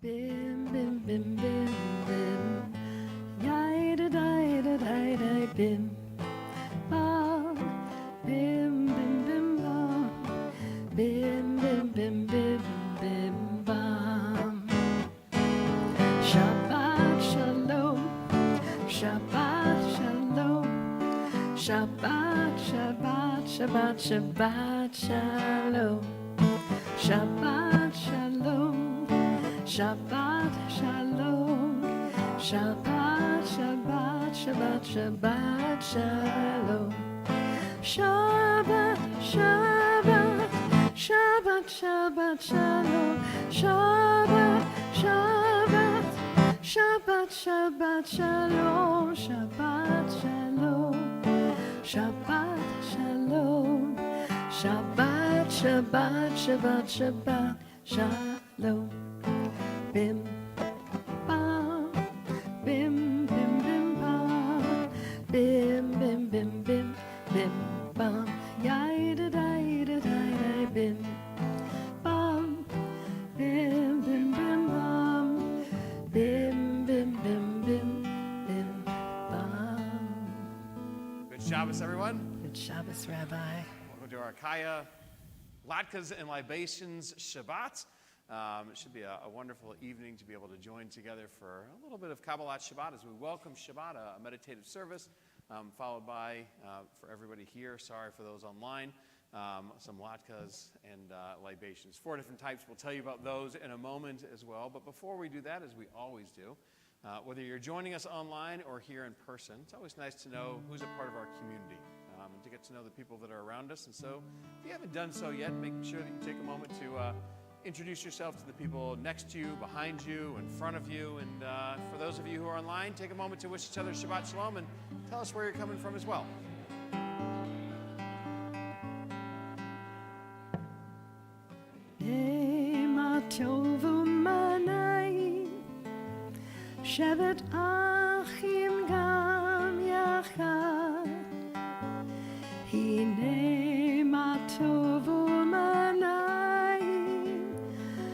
Bim, bim, bim, bim, bim. Yida, da, da, da, bim. Bam. Bim, bim, bim, bam. Bim, bim, bim, bim, bim, bam. Shabbat shalom. Shabbat shalom. Shabbat, Shabbat, Shabbat, Shabbat shalom. Shabbat shalom. Shabbat shalom. Shabbat, Shabbat, Shabbat, Shabbat shalom. Shabbat, Shabbat, Shabbat, Shabbat shalom. Shabbat, Shabbat, Shabbat, Shabbat shalom. Shabbat shalom. Shabbat shalom. Shabbat, Shabbat, Shabbat, Shabbat shalom. Bim, bam, bim, bim, bim, bam, bim, bim, bim, bim, bim, bam, yida, da, da, bim, bam, bim, bim, bim, bam, bim, bim, bim, bim, bim, bam. Good Shabbos, everyone. Good Shabbos, Rabbi. Welcome to our CAYA Latkes and Libations Shabbat. It should be a wonderful evening to be able to join together for a little bit of Kabbalat Shabbat as we welcome Shabbat, a meditative service, followed by, for everybody here, sorry for those online, some latkes and libations. 4 different types. We'll tell you about those in a moment as well. But before we do that, as we always do, whether you're joining us online or here in person, it's always nice to know who's a part of our community and to get to know the people that are around us. And so if you haven't done so yet, make sure that you take a moment to introduce yourself to the people next to you, behind you, in front of you. And for those of you who are online, take a moment to wish each other Shabbat Shalom and tell us where you're coming from as well. Shevet achim gam yachad, hine ma tov u'manayim.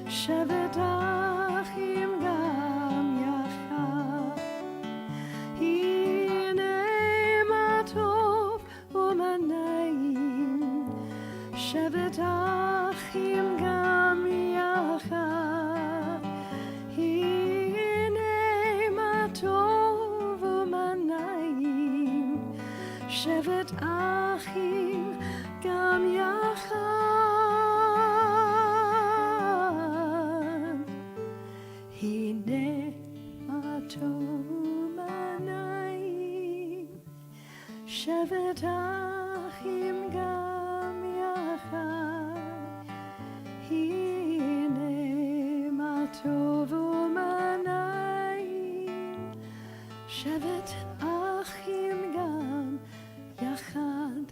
Shevet achim gam yachad, hine ma tov u'manayim. Shevet achim gam yachad, hine ma tov u'manayim. Shevet achim gam yachad, hine ma tov u'manayim. Shevet achim gam yachad, hine ma tov u'manayim. Shevet achim gam yachad,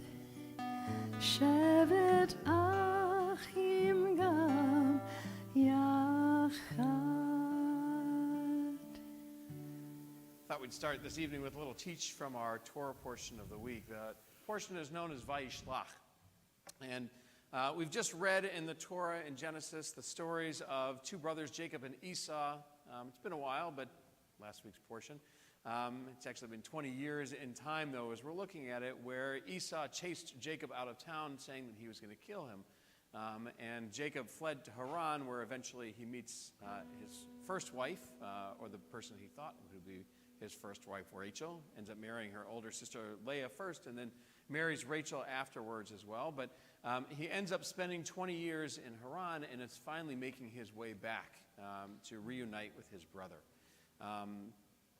Shevet achim gam yachad. Thought we'd start this evening with a little teach from our Torah portion of the week. The portion is known as Vayishlach. And we've just read in the Torah in Genesis the stories of 2 brothers, Jacob and Esau. It's been a while, but last week's portion. It's actually been 20 years in time, though, as we're looking at it, where Esau chased Jacob out of town, saying that he was going to kill him. And Jacob fled to Haran, where eventually he meets his first wife, or the person he thought would be his first wife, Rachel. Ends up marrying her older sister Leah first, and then marries Rachel afterwards as well. But he ends up spending 20 years in Haran, and is finally making his way back to reunite with his brother.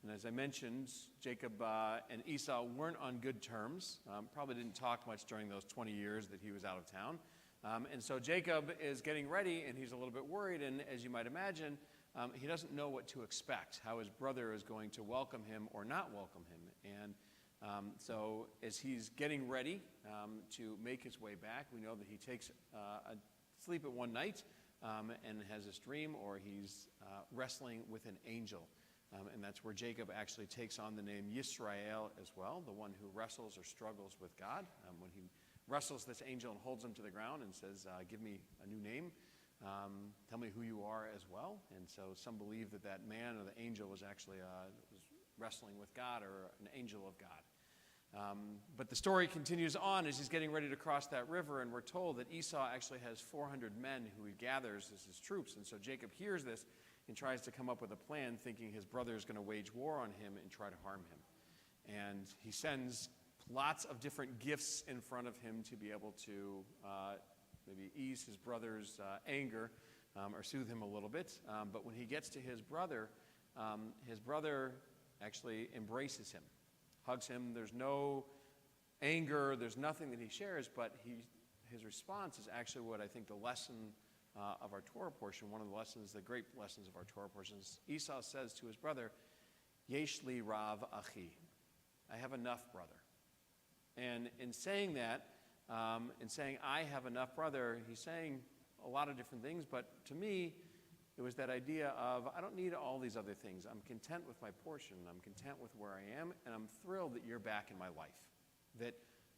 And as I mentioned, Jacob and Esau weren't on good terms. Probably didn't talk much during those 20 years that he was out of town. And so Jacob is getting ready, and he's a little bit worried. And as you might imagine, he doesn't know what to expect, how his brother is going to welcome him or not welcome him. And so as he's getting ready to make his way back, we know that he takes a sleep at one night and has this dream, or he's wrestling with an angel. And that's where Jacob actually takes on the name Yisrael as well, the one who wrestles or struggles with God. When he wrestles this angel and holds him to the ground and says, give me a new name, tell me who you are as well. And so some believe that that man or the angel was actually was wrestling with God or an angel of God. But the story continues on as he's getting ready to cross that river, and we're told that Esau actually has 400 men who he gathers as his troops. And so Jacob hears this and tries to come up with a plan, thinking his brother is going to wage war on him and try to harm him. And he sends lots of different gifts in front of him to be able to maybe ease his brother's anger or soothe him a little bit. But when he gets to his brother actually embraces him, hugs him. There's no anger, there's nothing that he shares, but his response is actually what I think the lesson of our Torah portion, one of the lessons, the great lessons of our Torah portions. Esau says to his brother, Yesh li rav achi, I have enough, brother. And in saying that, in saying I have enough, brother, he's saying a lot of different things, but to me, it was that idea of I don't need all these other things. I'm content with my portion. I'm content with where I am, and I'm thrilled that you're back in my life. That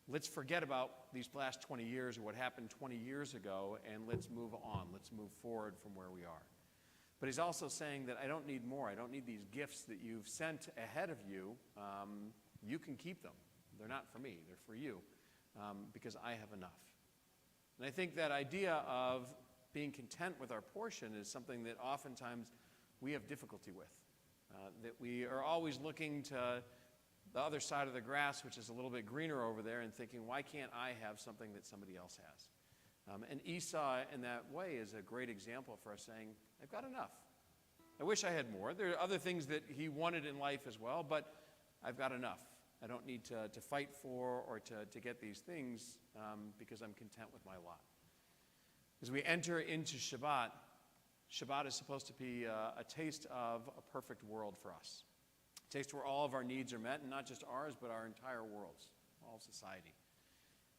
let's forget about these last 20 years or what happened 20 years ago, and let's move on. Let's move forward from where we are. But he's also saying that I don't need more. I don't need these gifts that you've sent ahead of you. You can keep them. They're not for me. They're for you because I have enough. And I think that idea of being content with our portion is something that oftentimes we have difficulty with. That we are always looking to the other side of the grass, which is a little bit greener over there, and thinking, why can't I have something that somebody else has? And Esau, in that way, is a great example for us saying, I've got enough. I wish I had more. There are other things that he wanted in life as well, but I've got enough. I don't need to fight for or to get these things because I'm content with my lot. As we enter into Shabbat, Shabbat is supposed to be a taste of a perfect world for us. A taste where all of our needs are met, and not just ours, but our entire worlds, all of society.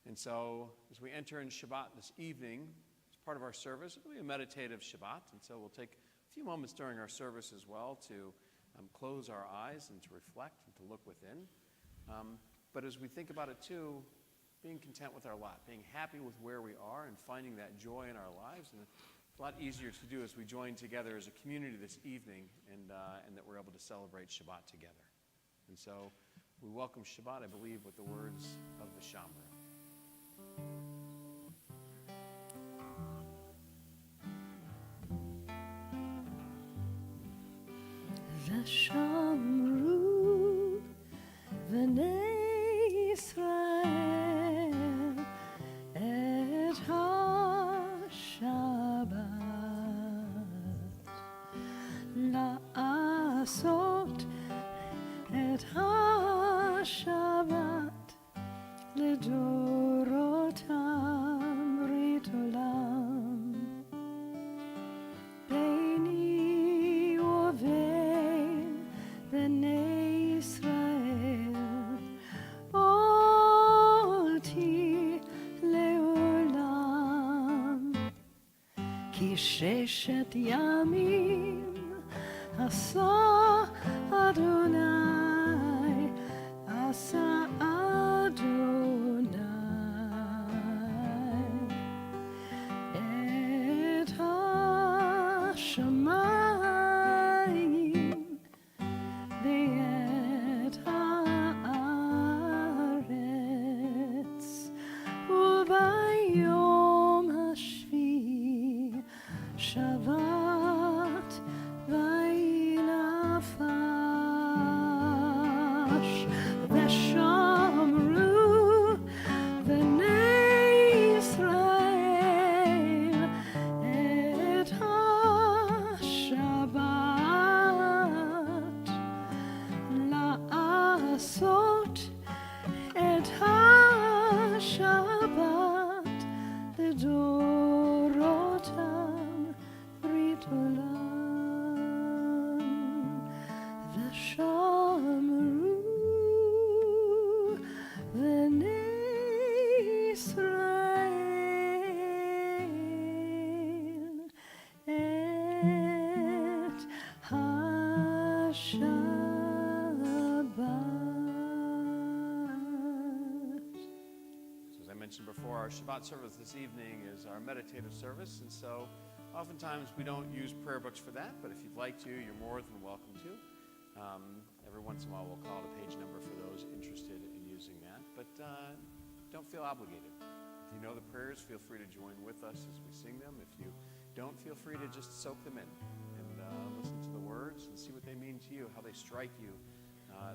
And so as we enter in Shabbat this evening, as part of our service, it'll be a meditative Shabbat. And so we'll take a few moments during our service as well to close our eyes and to reflect and to look within. But as we think about it too, being content with our lot, being happy with where we are and finding that joy in our lives. And it's a lot easier to do as we join together as a community this evening and that we're able to celebrate Shabbat together. And so we welcome Shabbat, I believe, with the words of the Shambra. ושמרו בני ישראל את השבת, לעשות את השבת לדורותם ברית עולם. ביני ובין בני ישראל אותי לעולם, כי ששת ימים עשה אדוני, עשה אדוני את השמיים ואת הארץ, וביום השביעי שבת וילפש, ושמרו בני ישראל את השבת, לעשות את השבת לדורותם ברית עולם. ושמרו בני ישראל את השבת. So as I mentioned before, our Shabbat service this evening is our meditative service, and so Oftentimes we don't use prayer books for that, but if you'd like to, you're more than welcome to. Every once in a while we'll call out a page number for those interested in using that, but don't feel obligated. If you know the prayers, feel free to join with us as we sing them. If you don't, feel free to just soak them in and listen to the words and see what they mean to you, how they strike you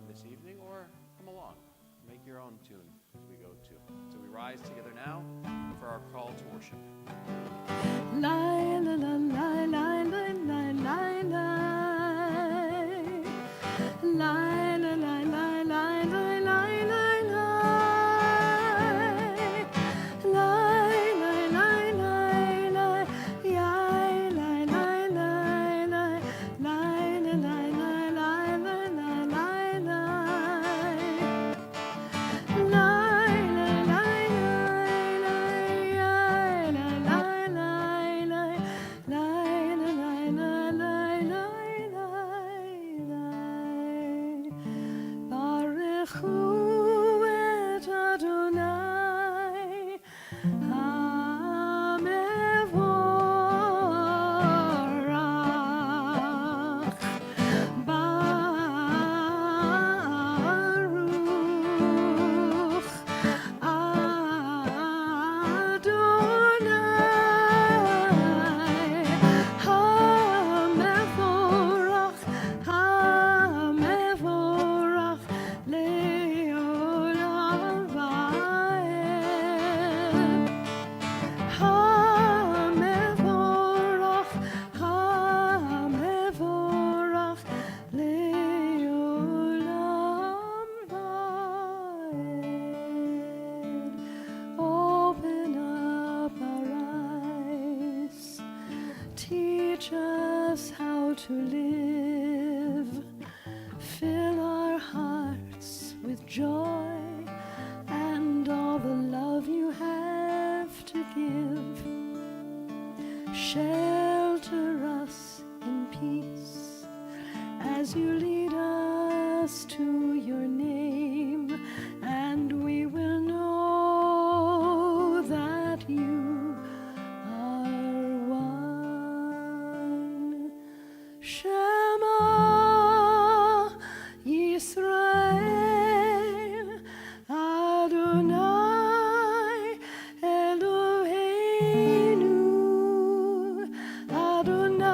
this evening, or come along, make your own tune as we go too. So we rise together now for our call to worship. Lie, la, la, lie, lie, lie, lie, lie, lie. Lie, la, lie, lie, lie, lie, lie, lie, lie. Lie, lie, lie, lie, lie. Yai, lie, lie, lie, lie. Lie, la, lie, lie, lie, lie, lie, lie, lie. Lie, lie, lie, lie, lie. Yai, lie, lie, lie, lie. Lie, la, lie, lie, lie, lie, lie, lie. Baruchu et Adonai HaMevorach. Baruch Adonai HaMevorach, HaMevorach le'olam va'ed. HaMevorach, HaMevorach le'olam va'ed. Open up our eyes, teach us how to live, fill our hearts with joy and all the love you have to give. Shelter us in peace as you lead us to your name, and we will know that you are one. Shema Yisrael Adonai Eloheinu, Adonai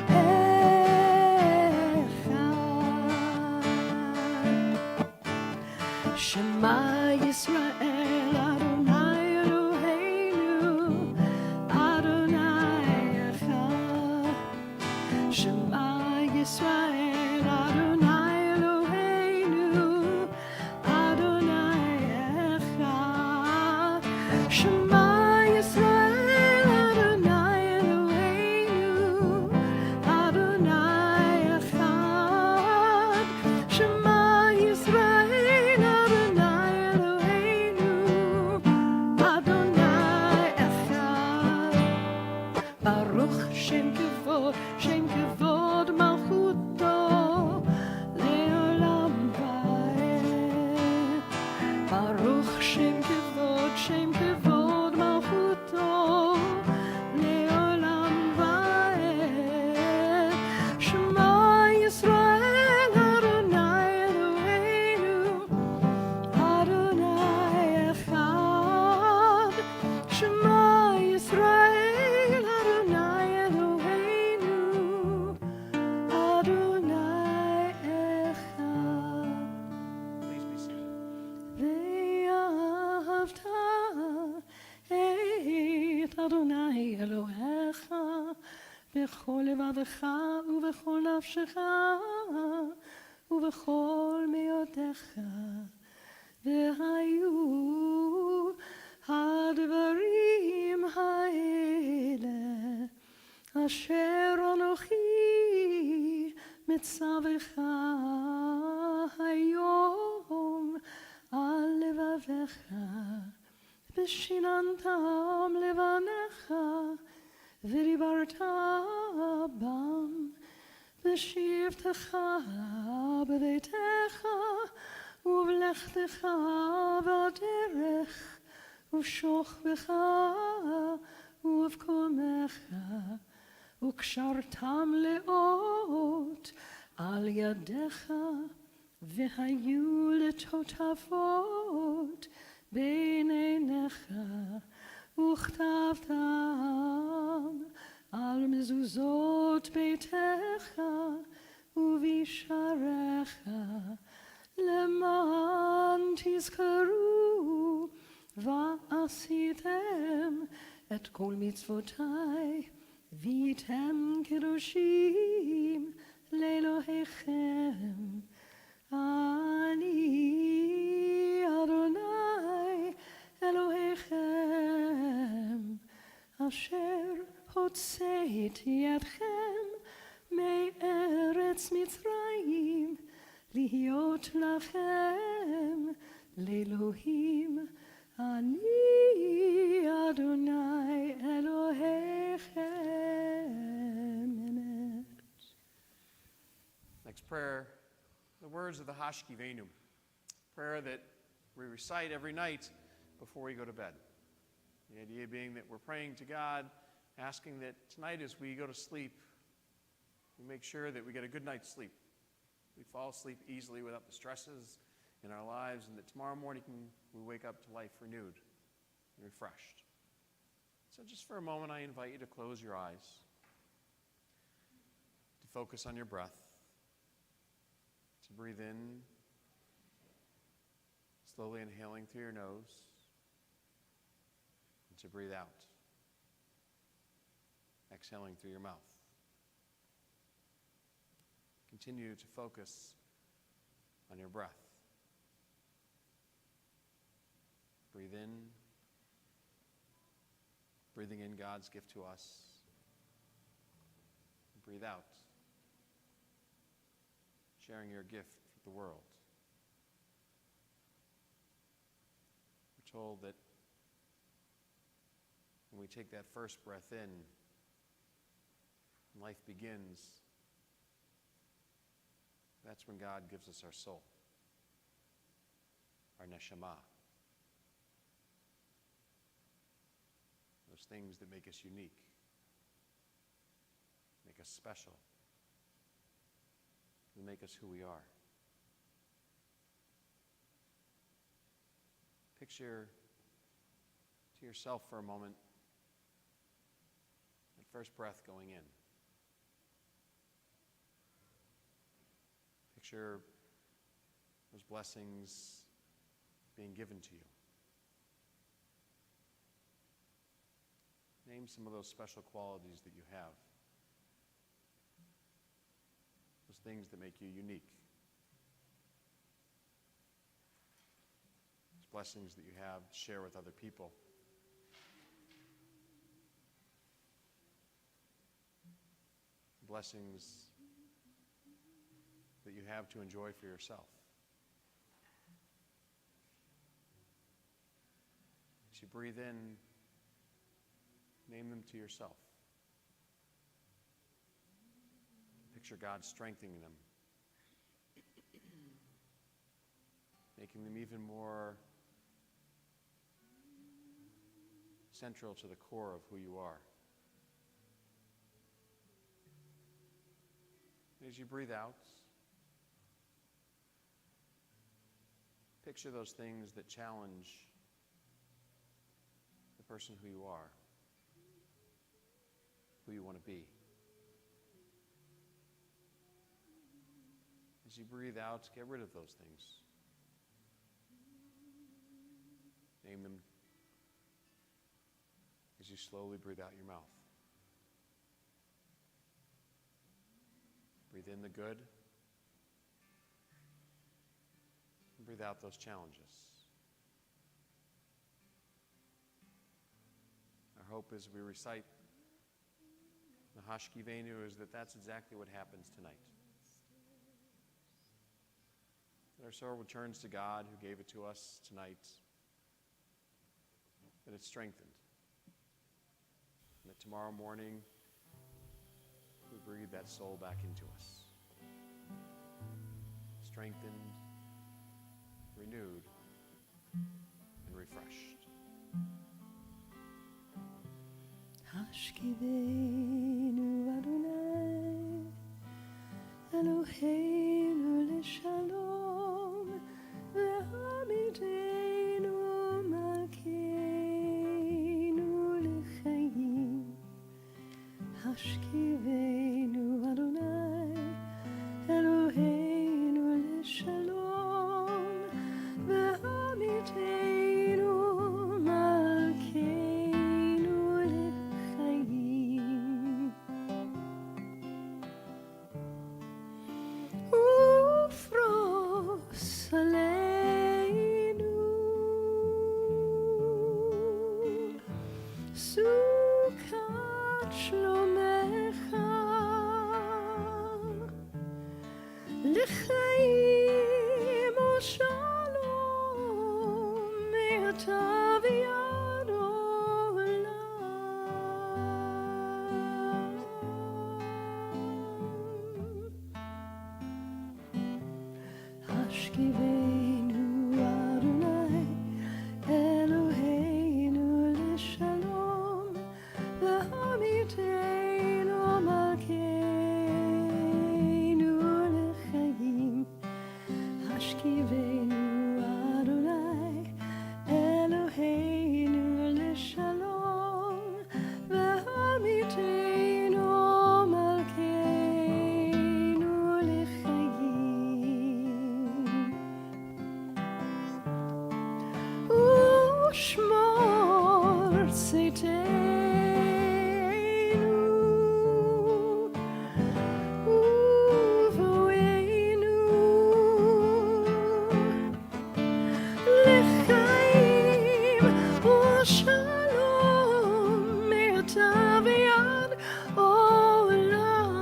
Echad. Shema Yisrael Adonai Eloheinu, Adonai Echad. Shema Yisrael Adonai Eloheinu, Adonai Echad. Shema Yisrael Adonai Eloheinu, Adonai Echad. Shema Yisrael Adonai Eloheinu, Adonai Echad. Baruch Shem Kevod Malchuto le'olam va'ed. Baruch Shem Kevod Malchuto le'olam va'ed. Shema Yisrael Adonai Eloheinu, Adonai Echad. Shema Yisrael Adonai Eloheinu, Adonai Echad. Please be seated. ואהבת את אדוני אלוהיך בכל לבבך ובכל נפשך ובכל מאודך. והיו הדברים האלה אשר אנוכי מצווך היום על לבביך, ושיננתם לבניך, ודיברת בם, בשבתך בביתך, ובלכתך בדרך, ושוכבך ובקומך וקשרתם לאות על ידיך והיו לטוטפות בין עיניך וכתבתם על מזוזות ביתך ובשעריך למען תזכרו ועשיתם את כל מצוותיי והייתם קדושים לאלוהיכם. אני אדוני אלוהיכם אשר הוצאתי אתכם מארץ מצרים להיות לכם לאלוהים. אני אדוני אלוהיכם. Next prayer, the words of the Hashkivenu, prayer that we recite every night before we go to bed. The idea being that we're praying to God, asking that tonight as we go to sleep, we make sure that we get a good night's sleep. We fall asleep easily without the stresses in our lives, and that tomorrow morning we wake up to life renewed and refreshed. So just for a moment, I invite you to close your eyes, to focus on your breath, to breathe in, slowly inhaling through your nose, and to breathe out, exhaling through your mouth. Continue to focus on your breath. Breathe in, breathing in God's gift to us. Breathe out, sharing your gift with the world. We're told that when we take that first breath in, life begins. That's when God gives us our soul, our neshama. Those things that make us unique, make us special, and make us who we are. Picture to yourself for a moment that first breath going in. Picture those blessings being given to you. Name some of those special qualities that you have. Those things that make you unique. Those blessings that you have to share with other people. Blessings that you have to enjoy for yourself. As you breathe in, name them to yourself. Picture God strengthening them, making them even more central to the core of who you are. As you breathe out, picture those things that challenge the person who you are, who you want to be. As you breathe out, get rid of those things. Name them as you slowly breathe out your mouth. Breathe in the good, and breathe out those challenges. Our hope as we recite the Hashkivenu is that that's exactly what happens tonight. That our soul returns to God who gave it to us tonight, that it's strengthened, and that tomorrow morning we breathe that soul back into us. Strengthened, renewed, and refreshed. השכיבנו אדוני אלוהינו לשלום והעמידנו מלכנו לחיים. השכיבנו אדוני אלוהינו לשלום והעמידנו מלכנו לחיים. ופרוס עלינו סוכת שלומך לחיים ושלום מעתה ועד עולם. השכיבנו אדוני אלוהינו לשלום והעמידנו מלכנו לחיים. השכיבנו אדוני אלוהינו לשלום והעמידנו מלכנו לחיים. ושמור צאתנו ובואנו לחיים ושלום מעתה ועד עולם.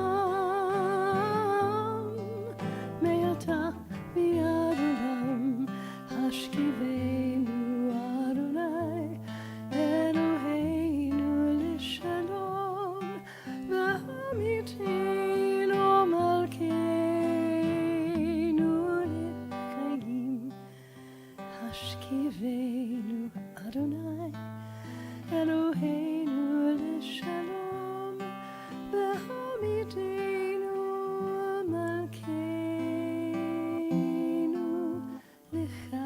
מעתה ועד עולם. השכיבנו אדוני אלוהינו לשלום והעמידנו מלכנו לחיים. השכיבנו אדוני אלוהינו לשלום והעמידנו מלכנו לחיים.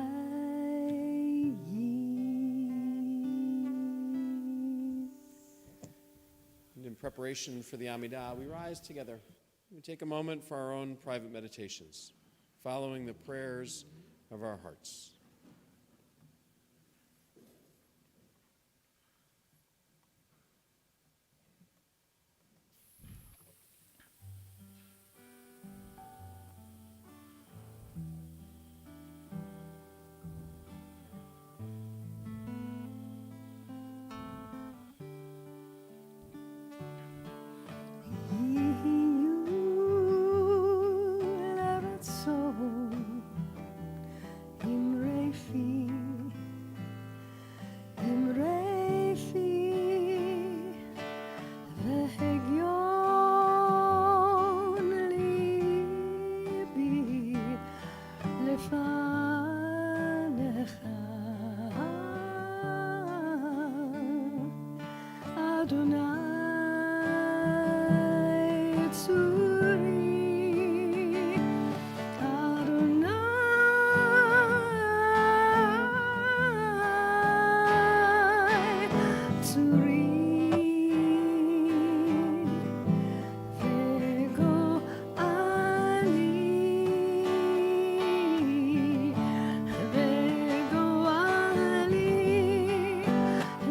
And in preparation for the Amidah, we rise together. We take a moment for our own private meditations, following the prayers of our hearts.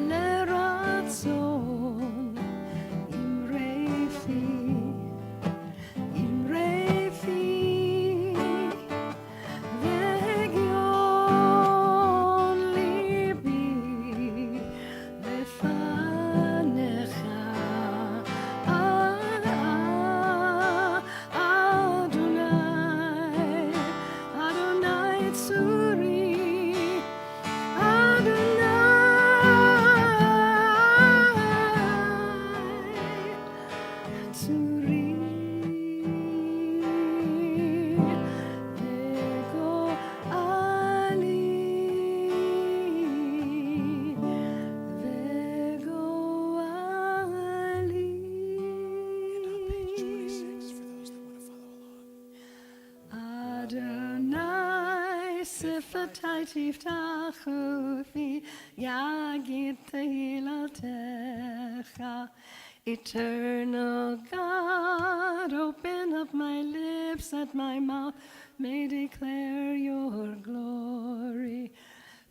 לרצון דלתותיי תפתחו בי, יגיד תהילתך. Eternal God, open up my lips that my mouth may declare your glory.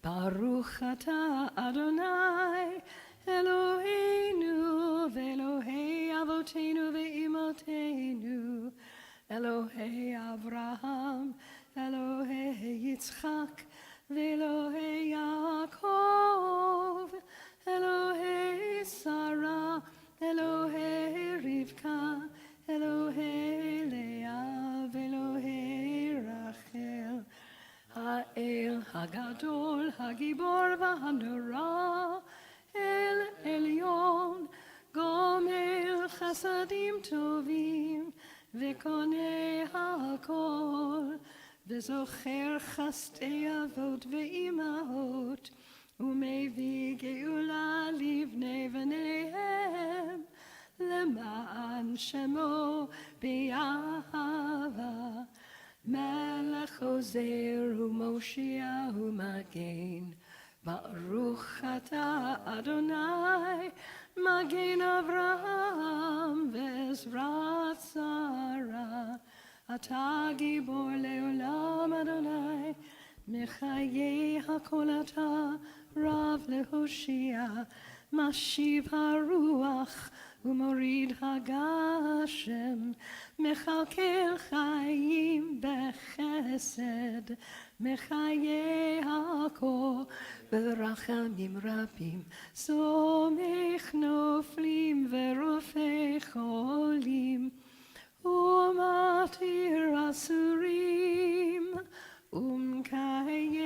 Baruch atah Adonai, Eloheinu, ve'Elohei Avotenu ve'imotenu, Elohei Abraham, Elohei Yitzchak, ve'Elohei Yaakov, Elohei Sarah, Elohei Rivka, Elohei Leah, Elohei Rachel, Ha'el Hagadol, Hagibor v'Hanora, El Elyon, Gomel Chasadim Tovim, V'Konei HaKol, V'Zocher Chastei Avot Ve'imahot, ומביא גאולה לבני בניהם, למען שמו באהבה. מלך עוזר ומושיע ומגן, ברוך אתה אדוני, מגן אברהם ועזרת שרה. אתה גיבור לעולם אדוני, מחיי הכל אתה רב להושיע, משיב הרוח ומוריד הגשם, מכלכל חיים בחסד, מחיי הכל ברחמים רבים, סומך נופלים ורופא חולים, ומתיר אסורים, ומקיים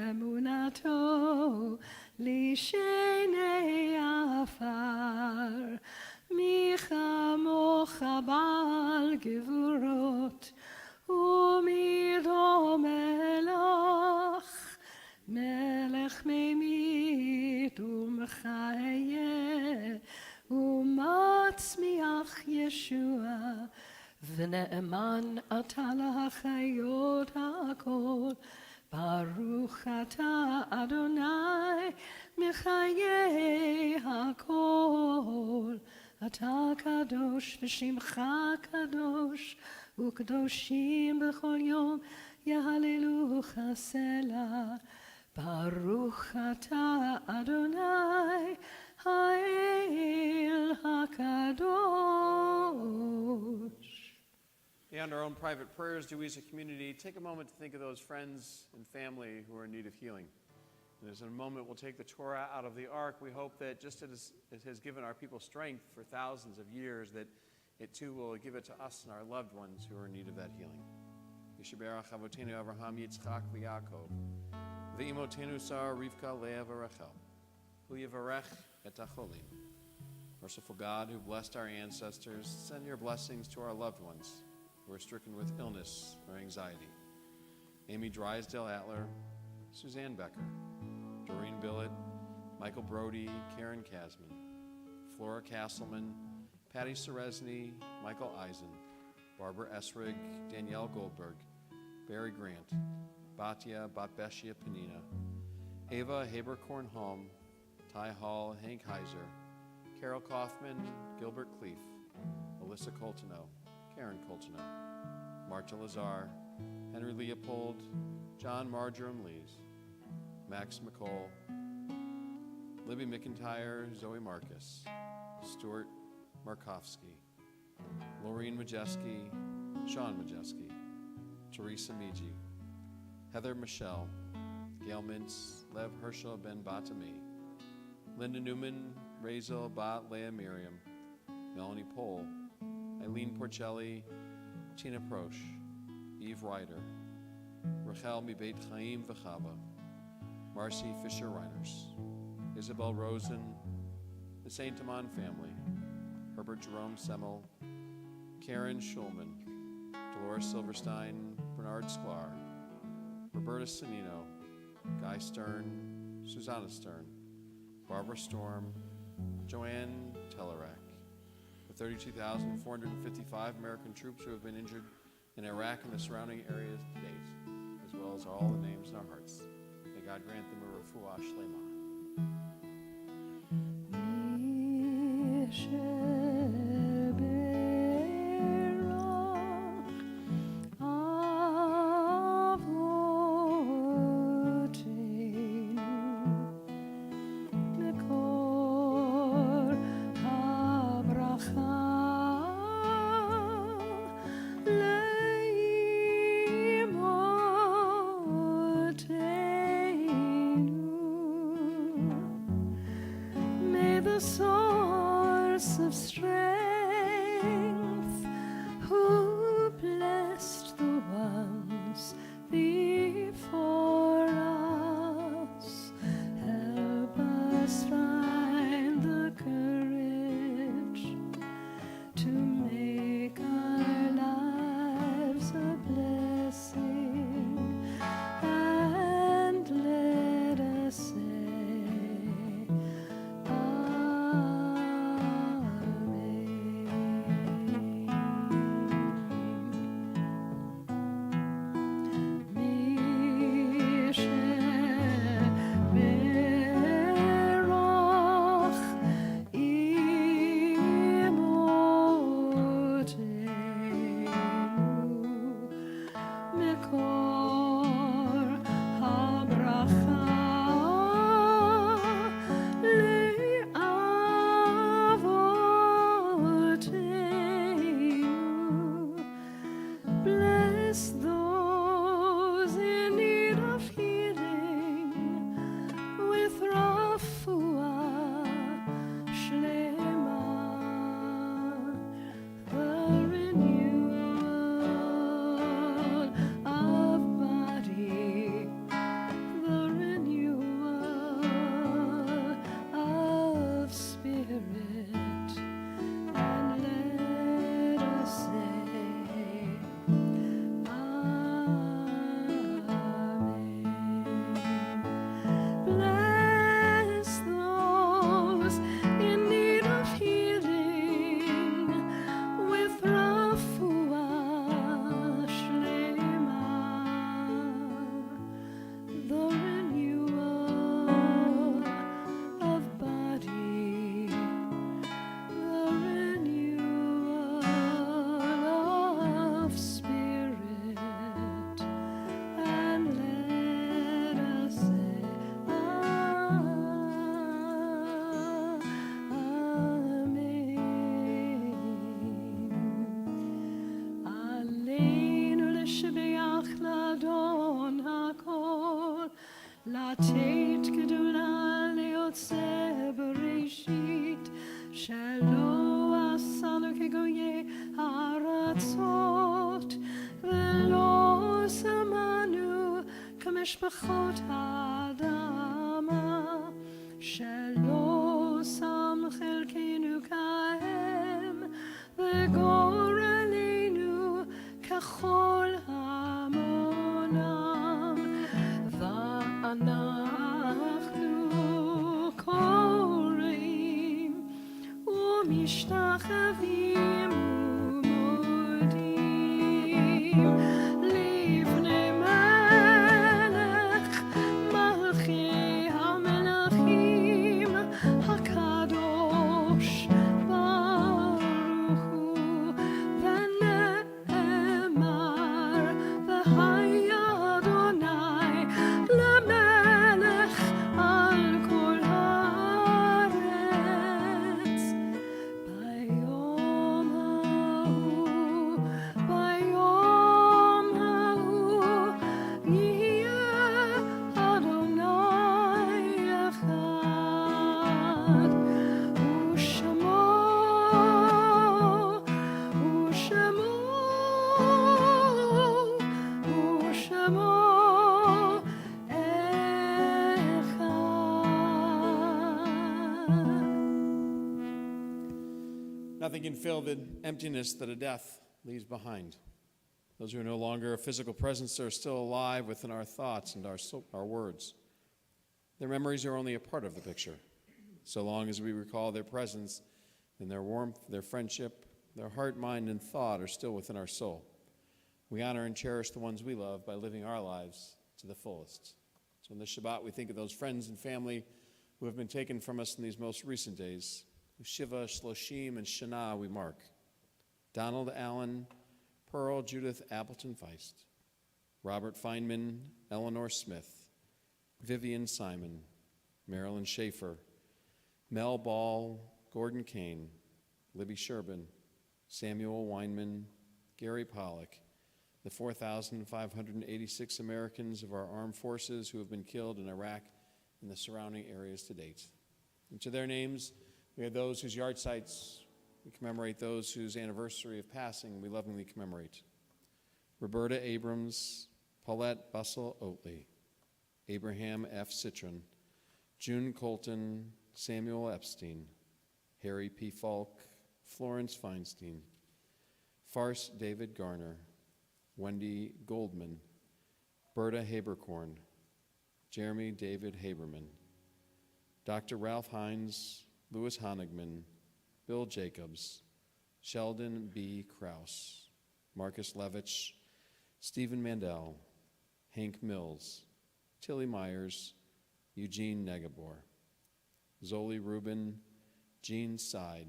אמונתו לשני עפר. מי כמוך בעל גבורות, ומי דומה לך, מלך ממית ומחיה, ומצמיח ישוע. ונאמן אתה להחיות הכל, ברוך אתה אדוני מחיי הכל. אתה קדוש ושמך קדוש, וקדושים בכל יום יהללוך סלה. ברוך אתה אדוני האל הקדוש. Beyond our own private prayers, do we as a community take a moment to think of those friends and family who are in need of healing? And as in a moment we'll take the Torah out of the ark, we hope that just as it has given our people strength for thousands of years, that it too will give it to us and our loved ones who are in need of that healing. Yishaberach Avotenu Avraham Yitzchak v'Yaakov, v'imotenu Sarah Rivka Leah v'Rachel, hu yivarech et hacholim. Merciful God, who blessed our ancestors, send your blessings to our loved ones who are stricken with illness or anxiety. Amy Drysdale Atler, Suzanne Becker, Doreen Billett, Michael Brody, Karen Kasman, Flora Castleman, Patty Seresny, Michael Eisen, Barbara Esrig, Danielle Goldberg, Barry Grant, Batia Batbeshia Panina, Ava Haberkorn-Holm, Ty Hall, Hank Heiser, Carol Kaufman, Gilbert Cleef, Alyssa Coltoneau, Karen Coltoneau, Marta Lazar, Henry Leopold, John Marjoram Lees, Max McCall, Libby McIntyre, Zoe Marcus, Stuart Markovsky, Laureen Majeski, Sean Majeski, Teresa Miji, Heather Michelle, Gail Mintz, Lev Herschel Ben Batami, Linda Newman, Razel Bat Leah Miriam, Melanie Pohl, Eileen Porcelli, Tina Prosh, Eve Ryder, Rachel Mibeit Chaim V'Chava, Marcy Fisher-Reiners, Isabel Rosen, the St. Amand family, Herbert Jerome Semmel, Karen Schulman, Dolores Silverstein, Bernard Sklar, Roberta Sanino, Guy Stern, Susanna Stern, Barbara Storm, Joanne Telerak, the 32,455 American troops who have been injured in Iraq and the surrounding areas to date, as well as all the names in our hearts. May God grant them a refuah shlema. Source of strength, who blessed the ones before us, help us find the courage to make our lives a blessing, and let us say, bless those in need of healing with refuah shlema, the renewal of body, the renewal of spirit, and let us say, bless those in need of healing with refuah shlema, the renewal of body, the renewal of spirit, and let us say, עלינו לשבח לאדון הכל, לתת גדולה ליוצא בראשית, שלא עשנו כגויי הארצות, ולא שמנו כמשפחות האדמה, שלא שם חלקנו כהם, וגורלנו ככל המונם, ואנחנו קוראים ומשתחווים ומודים לפני מלך מלכי המלכים הקדוש ברוך הוא, ונאמר והיה אדוני למלך על כל הארץ. ביום ההוא יהיה אדוני אחד, ושמו Nothing can fill the emptiness that a death leaves behind. Those who are no longer a physical presence are still alive within our thoughts and our words. Their memories are only a part of the picture. So long as we recall their presence, then their warmth, their friendship, their heart, mind, and thought are still within our soul. We honor and cherish the ones we love by living our lives to the fullest. So in this Shabbat, we think of those friends and family who have been taken from us in these most recent days. Shiva, Shloshim, and Shana we mark. Donald Allen, Pearl Judith Appleton Feist, Robert Feynman, Eleanor Smith, Vivian Simon, Marilyn Schaefer, Mel Ball, Gordon Kane, Libby Sherbin, Samuel Weinman, Gary Pollock, the 4,586 Americans of our armed forces who have been killed in Iraq and the surrounding areas to date. And to their names, we have those whose yard sites we commemorate, those whose anniversary of passing we lovingly commemorate. Roberta Abrams, Paulette Bussell Oatley, Abraham F. Citron, June Colton, Samuel Epstein, Harry P. Falk, Florence Feinstein, Farce David Garner, Wendy Goldman, Berta Haberkorn, Jeremy David Haberman, Dr. Ralph Hines, Louis Honigman, Bill Jacobs, Sheldon B. Krause, Marcus Levitch, Stephen Mandel, Hank Mills, Tilly Myers, Eugene Negabor, Zoli Rubin, Jean Seid,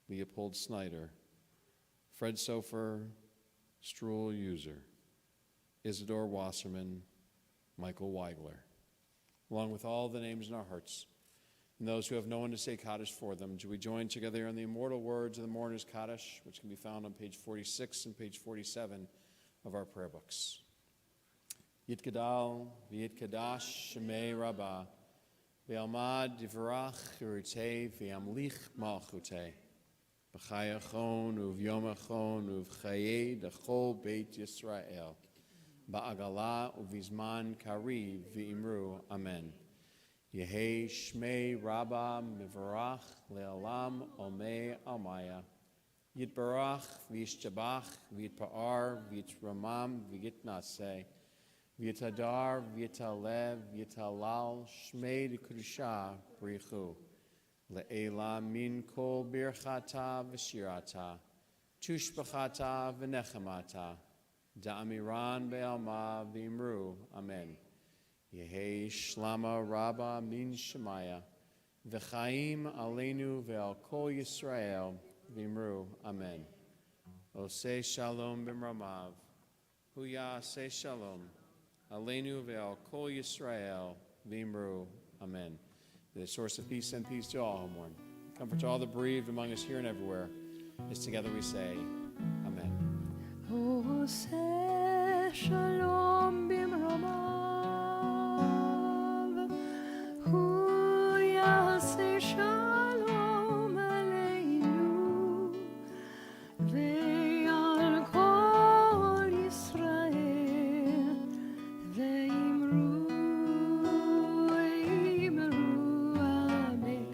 Leopold Snyder, Fred Sofer, Struhl User, Isidore Wasserman, Michael Weigler, along with all the names in our hearts, and those who have no one to say Kaddish for them. Do we join together in the immortal words of the Mourner's Kaddish, which can be found on page 46 and page 47 of our prayer books. Yitgadal v'yitkadash shemei rabbah v'yalmad divrach yirutei v'yamlich malchutei b'chayachon uv'yomachon uv'chayei d'chol beit Yisrael ba'agala uv'izman kariv v'imru amen. Yehei shmei rabbah mivarach le'alam omei almaya yitbarach v'yishtabach v'yitpa'ar v'yitramam v'yitnaseh V'yitadar, v'yitalev, v'yitalal, shmei d'kedusha b'richu. Le'ela min kol birchata v'shirata, tushbachata v'nechamata, da'amiran be'alma v'imru, amen. Yehei shlama rabba min shemaya, v'chaim aleinu ve'al kol Yisrael, v'imru, amen. Oseh shalom b'mramav, huya aseh shalom, Aleinu ve'al kol Yisrael v'imru, amen. The source of peace, send peace to all who mourn. Comfort to all the bereaved among us here and everywhere. As together we say, amen. Oseh shalom b'mramav, hu yaseh shalom aleinu, ve'al kol Yisrael, ve'imru, amen.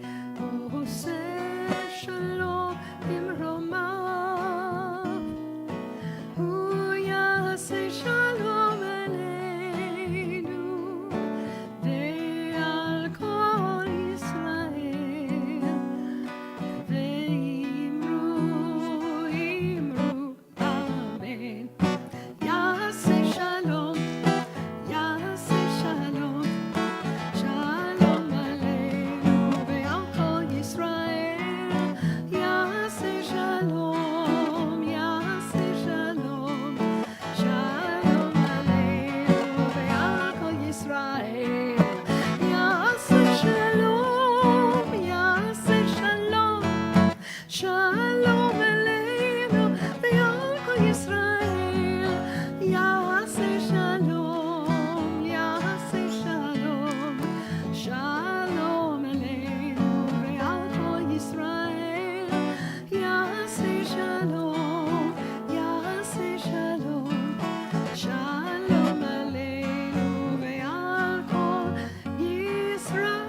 Oseh shalom b'mramav, hu yaseh shalom aleinu, ve'al kol Yisrael, ve'imru, amen. Yaseh shalom, yaseh shalom, shalom aleinu ve'al kol Yisrael. Yaseh shalom, yaseh shalom, shalom aleinu ve'al kol Yisrael. Yaseh shalom, yaseh shalom, shalom aleinu ve'al kol Yisrael. Yaseh shalom, yaseh shalom, shalom aleinu ve'al kol Yisrael. Yaseh shalom, yaseh shalom, shalom aleinu ve'al kol Yisrael.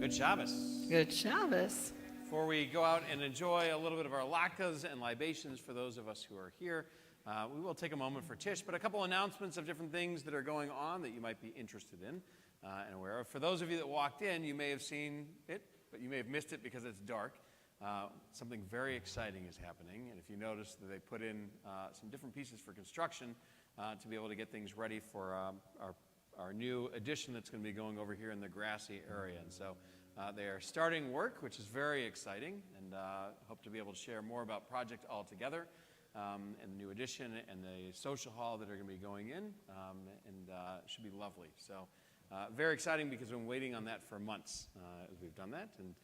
Good Shabbos. Good Shabbos. Before we go out and enjoy a little bit of our latkes and libations for those of us who are here, we will take a moment for Tish, but a couple announcements of different things that are going on that you might be interested in and aware of. For those of you that walked in, you may have seen it, but you may have missed it because it's dark. something very exciting is happening. And if you notice that they put in some different pieces for construction to be able to get things ready for our new addition that's going to be going over here in the grassy area. And so they are starting work, which is very exciting, and hope to be able to share more about Project Altogether and the new addition and the social hall that are going to be going in, and it should be lovely. So very exciting because we've been waiting on that for months as we've done that. And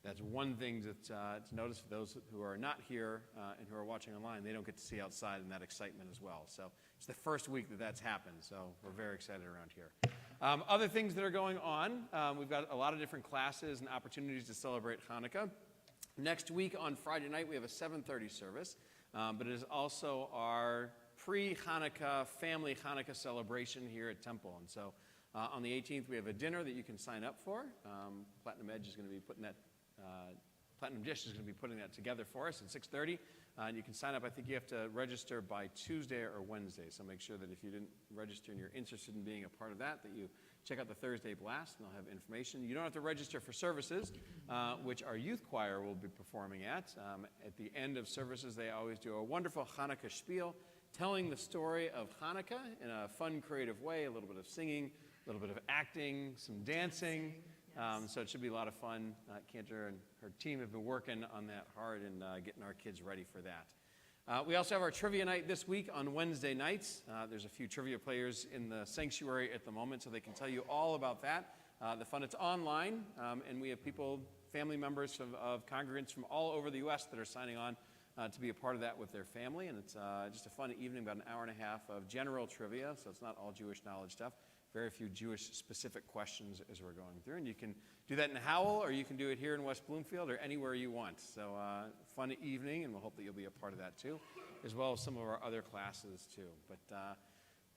that's one thing to notice for those who are not here and who are watching online. They don't get to see outside in that excitement as well. So it's the first week that that's happened, so we're very excited around here. Other things that are going on, we've got a lot of different classes and opportunities to celebrate Hanukkah. Next week on Friday night, we have a 7:30 service, but it is also our pre-Hanukkah family Hanukkah celebration here at Temple. And so on the 18th, we have a dinner that you can sign up for. Platinum Dish is going to be putting that together for us at 6:30. And you can sign up. I think you have to register by Tuesday or Wednesday. So make sure that if you didn't register and you're interested in being a part of that you check out the Thursday blast, and they'll have information. You don't have to register for services, which our youth choir will be performing at. At the end of services, they always do a wonderful Hanukkah spiel, telling the story of Hanukkah in a fun, creative way, a little bit of singing, a little bit of acting, some dancing. So it should be a lot of fun. Cantor and her team have been working on that hard and getting our kids ready for that. We also have our trivia night this week on Wednesday nights. There's a few trivia players in the sanctuary at the moment, so they can tell you all about that. The fun, it's online, and we have people, family members of congregants from all over the U.S. that are signing on to be a part of that with their family. And it's just a fun evening, about an hour and a half of general trivia, so it's not all Jewish knowledge stuff. Very few Jewish-specific questions as we're going through. And you can do that in Howell, or you can do it here in West Bloomfield, or anywhere you want. So fun evening, and we'll hope that you'll be a part of that too, as well as some of our other classes too. But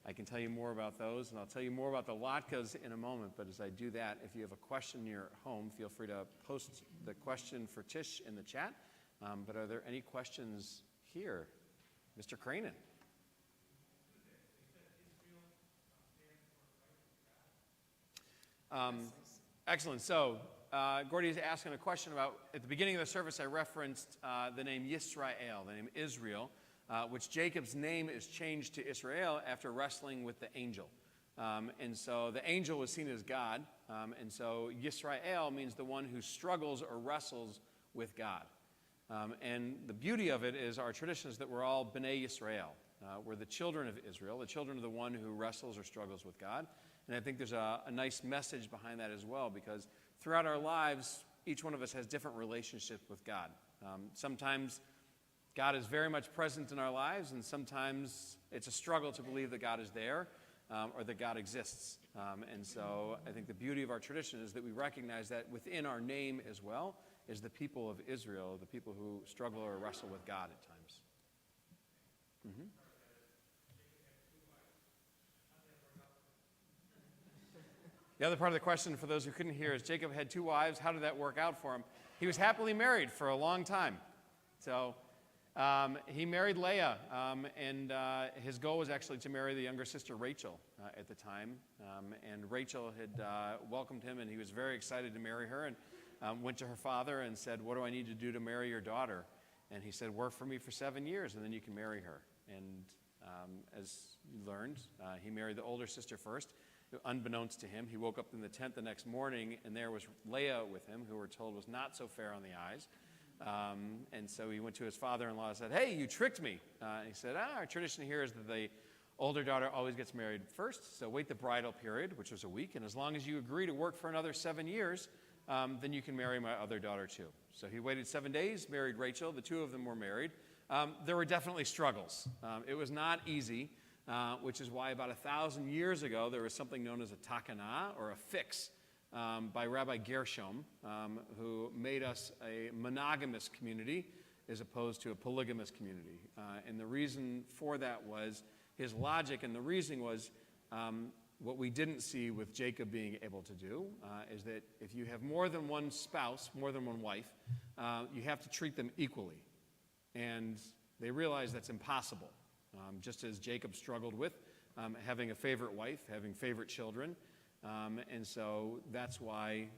I can tell you more about those, and I'll tell you more about the latkes in a moment. But as I do that, if you have a question in your home, feel free to post the question for Tish in the chat. But are there any questions here? Mr. Cranen. Excellent. So, Gordy is asking a question about, at the beginning of the service, I referenced the name Yisrael, the name Israel, which Jacob's name is changed to Israel after wrestling with the angel. And so the angel was seen as God, and so Yisrael means the one who struggles or wrestles with God. And the beauty of it is our tradition is that we're all B'nai Yisrael. We're the children of Israel, the children of the one who wrestles or struggles with God. And I think there's a nice message behind that as well, because throughout our lives, each one of us has different relationships with God. Sometimes God is very much present in our lives, and sometimes it's a struggle to believe that God is there or that God exists. And so I think the beauty of our tradition is that we recognize that within our name as well is the people of Israel, the people who struggle or wrestle with God at times. Mm-hmm. The other part of the question, for those who couldn't hear, is Jacob had 2 wives. How did that work out for him? He was happily married for a long time. So he married Leah, and his goal was actually to marry the younger sister Rachel at the time. And Rachel had welcomed him, and he was very excited to marry her, and went to her father and said, "What do I need to do to marry your daughter?" And he said, "Work for me for 7 years, and then you can marry her." And as you learned, he married the older sister first. Unbeknownst to him, he woke up in the tent the next morning, and there was Leah with him, who we're told was not so fair on the eyes. And so he went to his father-in-law and said, "Hey, you tricked me." And he said, "Our tradition here is that the older daughter always gets married first, so wait the bridal period, which was a week, and as long as you agree to work for another 7 years, then you can marry my other daughter too." So he waited 7 days, married Rachel. The 2 of them were married. There were definitely struggles. It was not easy. Which is why about 1,000 years ago there was something known as a takana, or a fix, by Rabbi Gershom, who made us a monogamous community as opposed to a polygamous community. And the reason for that was his logic, and the reason was what we didn't see with Jacob being able to do, is that if you have more than one spouse, more than one wife, you have to treat them equally. And they realized that's impossible. Just as Jacob struggled with having a favorite wife, having favorite children. And so that's why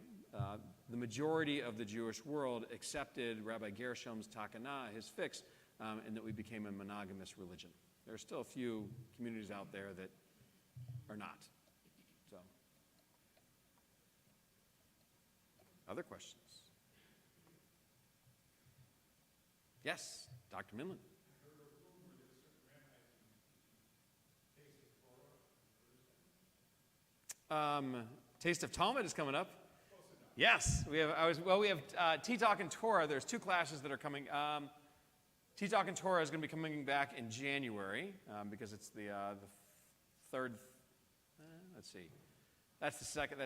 the majority of the Jewish world accepted Rabbi Gershom's Takana, his fix, and that we became a monogamous religion. There are still a few communities out there that are not. So, other questions? Yes, Dr. Minlin. Taste of Talmud is coming up. Yes, we have Tea Talk and Torah. There's 2 classes that are coming. Tea Talk and Torah is going to be coming back in January because it's the third. Let's see, that's the second.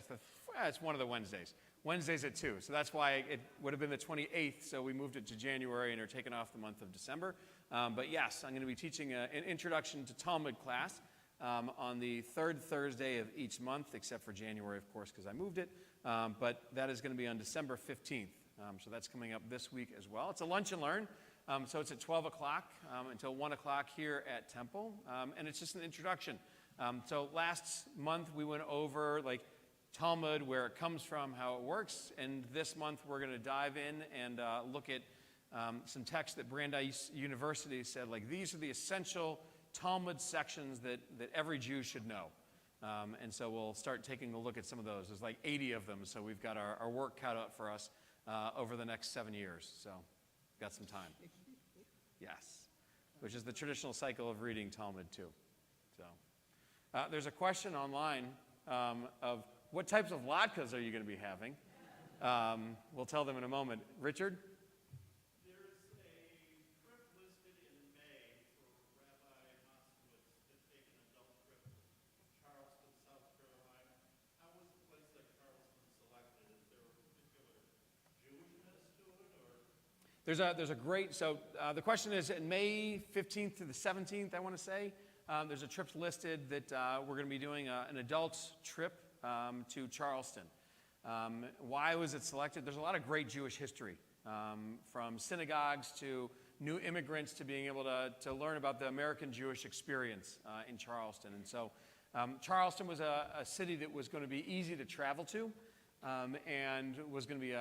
It's one of the Wednesdays. Wednesdays at 2. So that's why it would have been the 28th. So we moved it to January and are taking off the month of December. But yes, I'm going to be teaching an introduction to Talmud class on the 3rd Thursday of each month, except for January, of course, because I moved it. But that is going to be on December 15th. So that's coming up this week as well. It's a lunch and learn. So it's at 12 o'clock until 1 o'clock here at Temple. And it's just an introduction. So last month we went over Talmud, where it comes from, how it works. And this month we're going to dive in and look at some texts that Brandeis University said, these are the essential Talmud sections that every Jew should know. And so we'll start taking a look at some of those. There's 80 of them, so we've got our work cut out for us over the next 7 years. So got some time. Yes, which is the traditional cycle of reading Talmud too. So there's a question online of what types of latkes are you going to be having? We'll tell them in a moment. Richard? There's a trip listed in May for Rabbi Moskowitz to take an adult trip to Charleston, South Carolina. How was a place like Charleston selected? Is there a particular Jewishness to it, or? There's a great, so the question is, in May 15th to the 17th, I want to say, there's a trip listed that we're going to be doing an adult trip to Charleston. Why was it selected? There's a lot of great Jewish history, from synagogues to new immigrants to being able to learn about the American Jewish experience in Charleston. And so Charleston was a city that was going to be easy to travel to and was going to be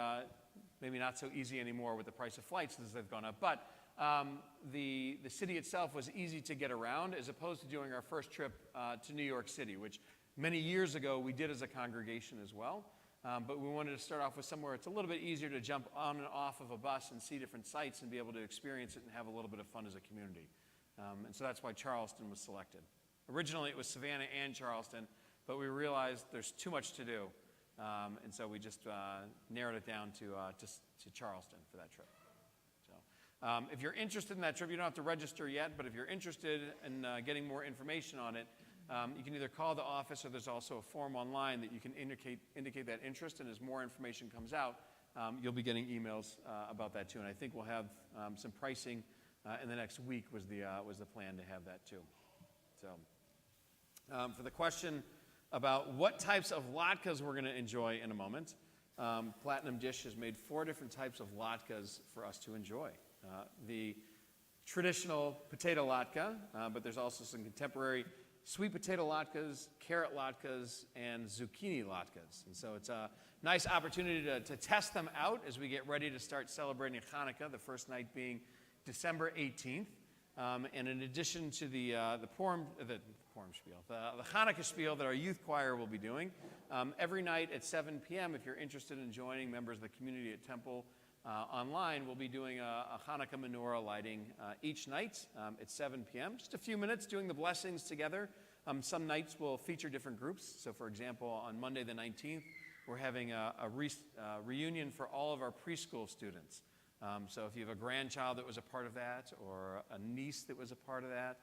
maybe not so easy anymore with the price of flights as they've gone up. But the city itself was easy to get around, as opposed to doing our first trip to New York City, which many years ago we did as a congregation as well. But we wanted to start off with somewhere it's a little bit easier to jump on and off of a bus and see different sites and be able to experience it and have a little bit of fun as a community. And so that's why Charleston was selected. Originally it was Savannah and Charleston, but we realized there's too much to do. And so we just narrowed it down to Charleston for that trip. So if you're interested in that trip, you don't have to register yet, but if you're interested in getting more information on it, you can either call the office, or there's also a form online that you can indicate that interest, and as more information comes out, you'll be getting emails about that too. And I think we'll have some pricing in the next week was the plan to have that too. So for the question about what types of latkes we're going to enjoy in a moment, Platinum Dish has made 4 different types of latkes for us to enjoy. The traditional potato latke, but there's also some contemporary sweet potato latkes, carrot latkes, and zucchini latkes. And so it's a nice opportunity to test them out as we get ready to start celebrating Hanukkah, the first night being December 18th. And in addition to the Hanukkah spiel that our youth choir will be doing, every night at 7 p.m., if you're interested in joining members of the community at Temple online, we'll be doing a Hanukkah menorah lighting each night at 7 p.m. Just a few minutes doing the blessings together. Some nights will feature different groups. So, for example, on Monday the 19th, we're having a reunion for all of our preschool students. So if you have a grandchild that was a part of that, or a niece that was a part of that,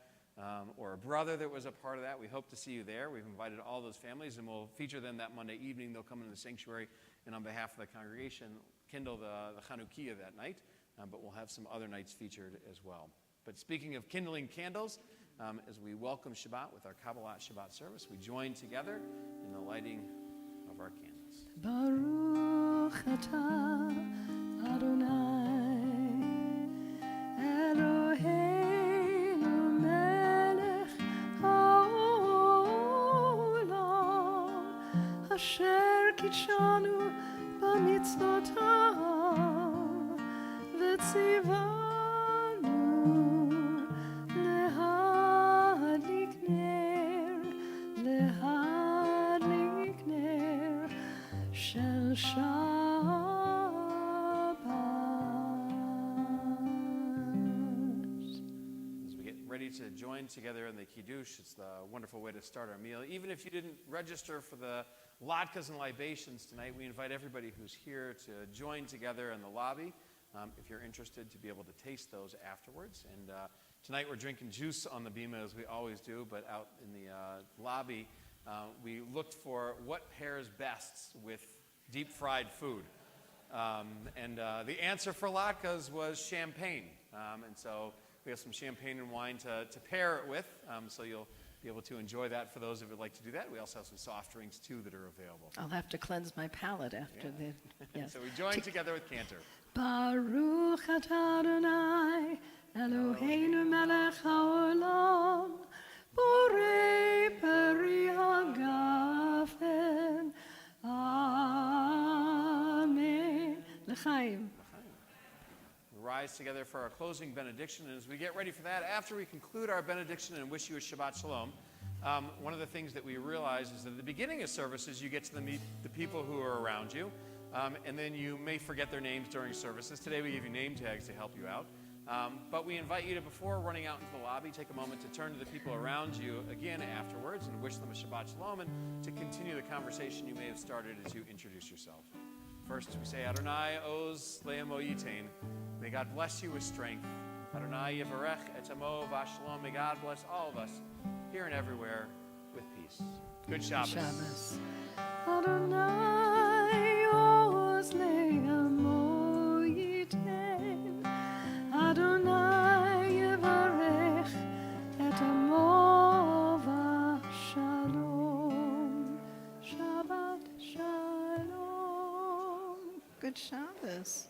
or a brother that was a part of that, we hope to see you there. We've invited all those families, and we'll feature them that Monday evening. They'll come into the sanctuary, and on behalf of the congregation, kindle the Chanukiah that night, but we'll have some other nights featured as well. But speaking of kindling candles, as we welcome Shabbat with our Kabbalat Shabbat service, we join together in the lighting of our candles. Baruch atah Adonai Eloheinu melech haolam asher kitshanu מצוותיו וציוונו להדליק נר של As we get ready to join together in the Kiddush, it's the wonderful way to start our meal. Even if you didn't register for the latkes and libations tonight, we invite everybody who's here to join together in the lobby, if you're interested, to be able to taste those afterwards. And tonight we're drinking juice on the bima, as we always do, but out in the lobby, we looked for what pairs best with deep-fried food. The answer for latkes was champagne. And so we have some champagne and wine to pair it with, so you'll be able to enjoy that for those who would like to do that. We also have some soft drinks, too, that are available. I'll have to cleanse my palate after the... Yes. So we join together with Cantor. Baruch atah Adonai, Eloheinu melech haolam, borei peri hagafen. Amen. L'chaim. We rise together for our closing benediction, and as we get ready for that, after we conclude our benediction and wish you a Shabbat Shalom, one of the things that we realize is that at the beginning of services, you get to meet the people who are around you, and then you may forget their names during services. Today we give you name tags to help you out. But we invite you to, before running out into the lobby, take a moment to turn to the people around you again afterwards and wish them a Shabbat Shalom, and to continue the conversation you may have started as you introduce yourself. First, we say, Adonai oz le'emo yitain. May God bless you with strength. Adonai yivarech et amo v'ashalom. May God bless all of us, here and everywhere, with peace. Good Shabbos. Shabbos. Adonai oz le'emo yitain. Adonai yivarech et amo v'ashalom. Shabbat shalom. Good Shabbos.